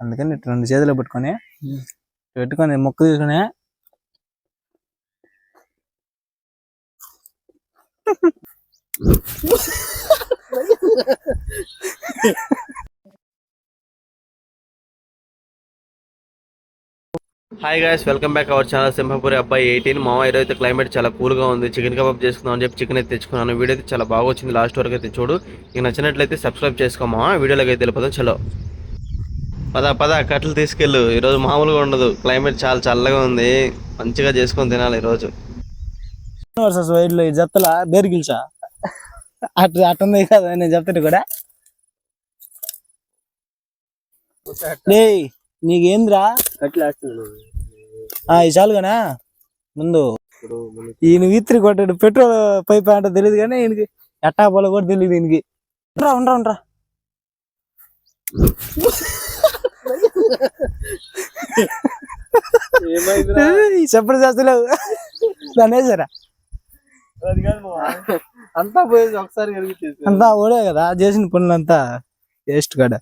అందుకని ఇట్లా 2 చేతులు పెట్టుకొని మొక్క తీసుకుని hi guys, welcome back our channel Simhapuri అబ్బాయి 18. మా ఈరోజు అయితే క్లైమేట్ చాలా కూల్గా ఉంది. చికెన్ కబాబ్ చేసుకుందాం అని చెప్పి చికెన్ అయితే తెచ్చుకున్నాను. వీడియో అయితే చాలా బాగా వచ్చింది. లాస్ట్ వరకు అయితే చూడు. నీకు నచ్చినట్లయితే సబ్స్క్రైబ్ చేసుకోమా. వీడియోలోకి అయితే వెళ్ళిపోతాం. చలో పద కట్టలు తీసుకెళ్ళు. ఈరోజు మామూలుగా ఉండదు. క్లైమేట్ చాలా చల్లగా ఉంది. మంచిగా చేసుకొని తినాలి ఈరోజు. వైడ్లో జత్తల బేరు గిల్చా అట్టుంది కదా నేను చెప్తాను కూడా. నీకేంద్రా ఈ చాలుగానా ముందు ఈయన వీత్రి కొట్టాడు. పెట్రోల్ పైప్ అంటే తెలియదు కానీ ఈయనకి ఎట్టా పోలో కూడా తెలియదు. ఈయనకి ఉండరా చెప్పడం చేస్తలేవు దాన్ని వేసారా అంతా పోయేది ఒకసారి అంతా ఓడే కదా చేసిన పనులంతా వేస్ట్ కాడ.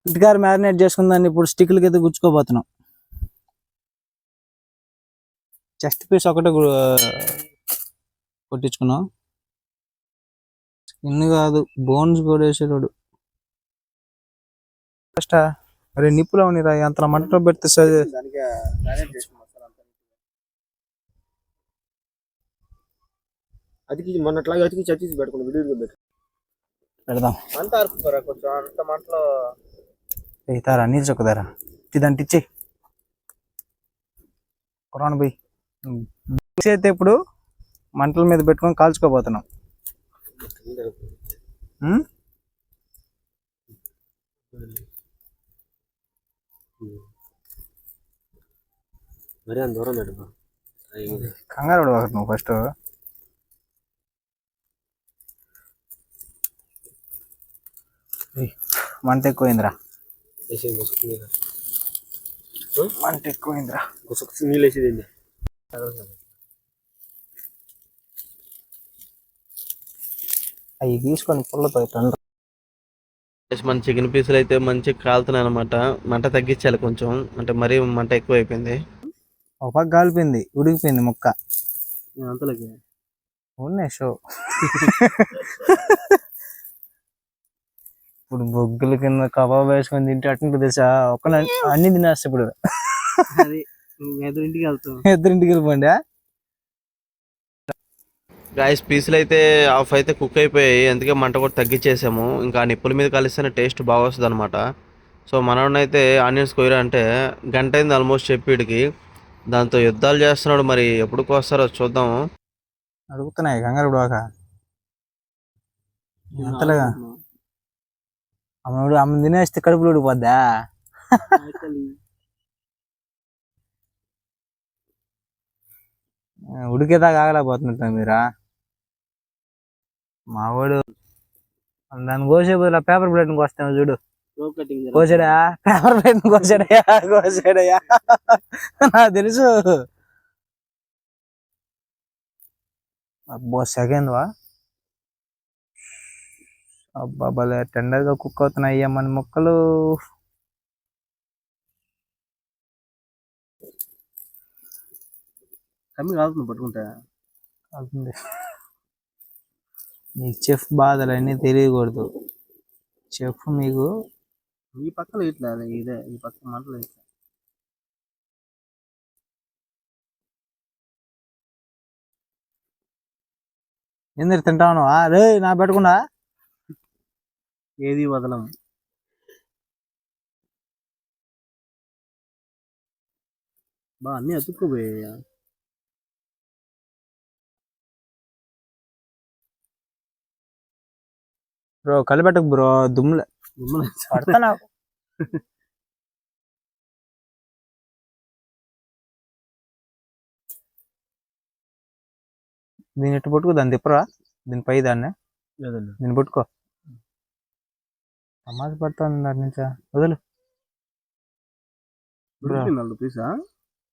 ఇంటికారు మ్యారినేట్ చేసుకున్న దాన్ని ఇప్పుడు స్టిక్లకి అయితే గుచ్చుకోబోతున్నాం. చెస్ట్ పీస్ ఒకటే కొట్టించుకున్నాం. స్కిన్ కాదు, బోన్స్ కూడా వేసేవాడు. ఫస్ట్ అరే నిప్పులో ఉన్నిరా అంత మంటలో పెడితే అతికి మొన్నట్లాగా అతికి చచ్చి పెట్టుకున్నాం. విడిగా పెడదాం అంత అరుపుతారా కొంచెం అంత మంటలో తారా నీళ్ళు చొక్కదారా ఇదంటే ఇచ్చే కొరాను పోయి అయితే ఇప్పుడు మంటల మీద పెట్టుకొని కాల్చుకోబోతున్నాం. మరి అంత దూరం పెట్టు కంగారు పడవా నువ్వు ఫస్ట్. మంట ఎక్కువైందిరా, మంట ఎక్కువైందిరా. నీళ్ళు వేసేది అవి తీసుకొని పుల్లతో మన చికెన్ పీసులు అయితే మంచిగా కాలుతున్నాయి అనమాట. మంట తగ్గించాలి కొంచెం, అంటే మరీ మంట ఎక్కువ అయిపోయింది. ఒక పక్క కాలిపోయింది, ఉడికిపోయింది ముక్క. అంతలోకి ఉన్నాయి షో. ఇప్పుడు బొగ్గుల కింద కబాబ్ వేసుకొని తింటే అట్లా తెలుసా, అన్ని తినేస్తా ఇప్పుడు. అది ఎదురింటికి వెళ్తాం, ఎదురింటికి వెళ్ళిపోండి. గాయస్ పీసులు అయితే హాఫ్ అయితే కుక్ అయిపోయాయి, అందుకే మంట కూడా తగ్గించేసాము. ఇంకా నిప్పుల మీద కలిస్తేనే టేస్ట్ బాగా వస్తుంది అనమాట. సో మనోడనైతే ఆనియన్స్ కొయ్యరా అంటే గంట అయింది ఆల్మోస్ట్ చెప్పిడికి. దాంతో యుద్ధాలు చేస్తున్నాడు. మరి ఎప్పుడు కోస్తారో చూద్దాము. అడుగుతున్నాయి కంగారు బాక అంతలేగా. అమ్మ తినేస్తే కడుపులో ఉడిపోద్దా. ఉడికేదాకా ఆగలేకపోతున్నట్టు మీరా. మా వాడు దాన్ని కోసే బదులు పేపర్ ప్లేట్ కోస్తాము చూడు. కోసాడా పేపర్ ప్లేట్ కోసాడయ్యా నాకు తెలుసు. అబ్బో సెకండ్ వా అబ్బా భలే టెండర్గా కుక్ అవుతున్నాయి మన ముక్కలు. కమ్మి కాలుతుంది పట్టుకుంటా. అవుతుంది. మీకు చెఫ్ బాధలు అన్నీ తెలియకూడదు. చెఫ్ మీకు ఈ పక్కలో ఇట్లా ఇదే ఈ పక్క మంటలు ఇట్లా ఎందుకు తింటాను రే నా పెట్టుకుండా ఏది వదలం. బా అన్నీ అతుక్కుపోయా. Bro కలిపెట్టకు bro, దుమ్ములే పడతానా. దీన్ని ఎట్టు పట్టుకో, దాన్ని తిప్పరా, దీని పై దాన్ని దీన్ని పట్టుకో. సమాజ్ పడుతుంది దాని నుంచా. వదులు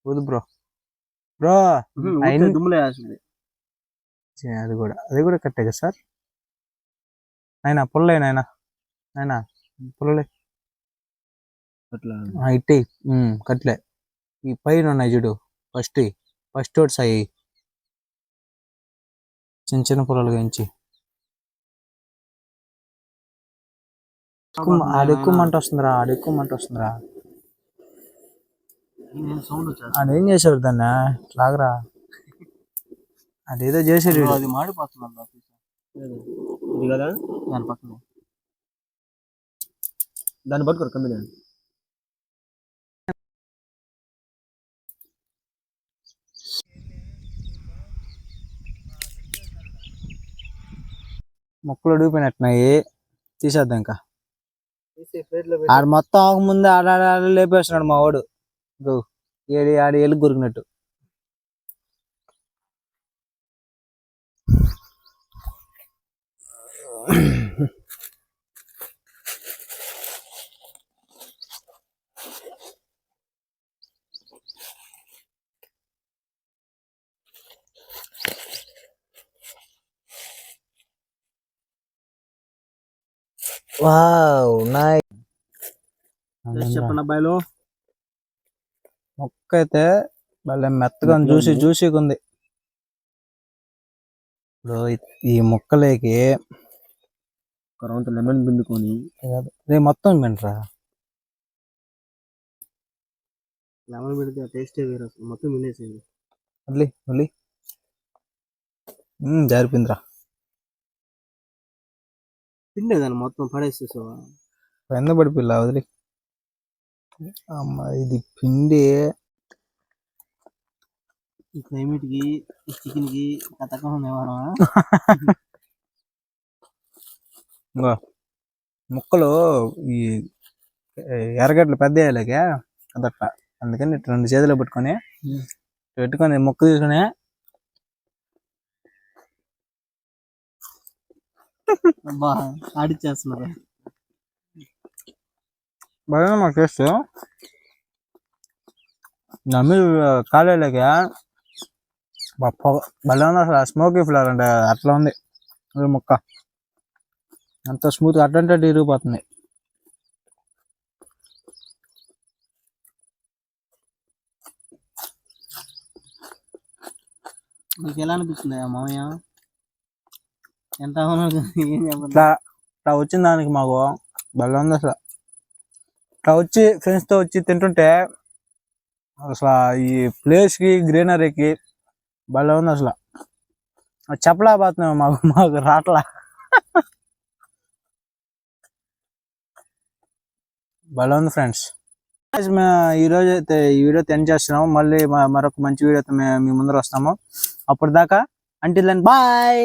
వద్దు బ్రో. బ్రో దుమ్ములే అది కూడా కట్టే కదా సార్. నాయనా పుల్లే నాయనా పుల్లలే అట్లా ఇట్టి కట్లే ఈ పైన ఉన్నాయి చూడు ఫస్ట్ ఓట్స్ అయ్యి చిన్న చిన్న పొలాలు గురించి ఆడెక్కువ మంట వస్తుందిరా సౌండ్ వచ్చా ఆడేం చేశాడు దాన్ని లాగరా అదేదో చేసాడు వీడు. అది మాడిపోతుంది అన్న ఇది కదా దాని పక్కన దాన్ని పట్టుకోరు కమ్మి మొక్కలు ఉడిగిపోయినట్టున్నాయి తీసేద్దాం ఇంకా ఆడ మొత్తం ఆగముందే ఆడ లేపేస్తున్నాడు మా వాడు ఇగో ఆడి ఎలుగు గురికినట్టు వావ్ నైస్ చెప్పండి అబ్బాయిలు మొక్క అయితే భలే మెత్తగా జ్యూసీగా ఉంది ఇప్పుడు ఈ మొక్కలేకి ఒక రౌండ్ లెమన్ పిండుకొని రే మొత్తం వింటరా లెమన్ పిండితే టేస్టే వేరు అసలు మొత్తం పిండేసేయండి మళ్ళీ జారిపోయిందిరా పిండేదాన్ని మొత్తం పడేసేసావా ఎంత పడిపోయిలా వదిలి అమ్మ ఇది పిండి ఈ క్లైమేట్ కి ఈ చికెన్ కి కథకం ముక్కలు ఈ ఎర్రగడ్డలు పెద్ద వేయలేక అదట్లా అందుకని 2 చేతులు పెట్టుకొని ముక్క తీసుకుని ఆడిచ్చేస్తున్నారు బాగా మాకు టేస్ట్ నమ్మి కాలేక భలే ఉంది అసలు స్మోకీ ఫ్లేవర్ అంటే అట్లా ఉంది ముక్క అంత స్మూత్ అట్లంటే ఇరిగిపోతుంది మీకు ఎలా అనిపిస్తుంది మామయ్య ఎంత ఇట్లా వచ్చిన దానికి మాకు భలే ఉంది అసలు ఇట్లా వచ్చి ఫ్రెండ్స్తో వచ్చి తింటుంటే అసలు ఈ ప్లేస్కి గ్రీనరీకి భలే ఉంది అసలు చెప్పలేకపోతున్నాం మాకు రాట్లా భలే ఉంది ఫ్రెండ్స్ ఈరోజు అయితే ఈ వీడియోతో ఎండ్ చేస్తున్నాము మళ్ళీ మరొక మంచి వీడియోతో మీ ముందర వస్తాము అప్పటిదాకా అంటిల్ దెన్ బాయ్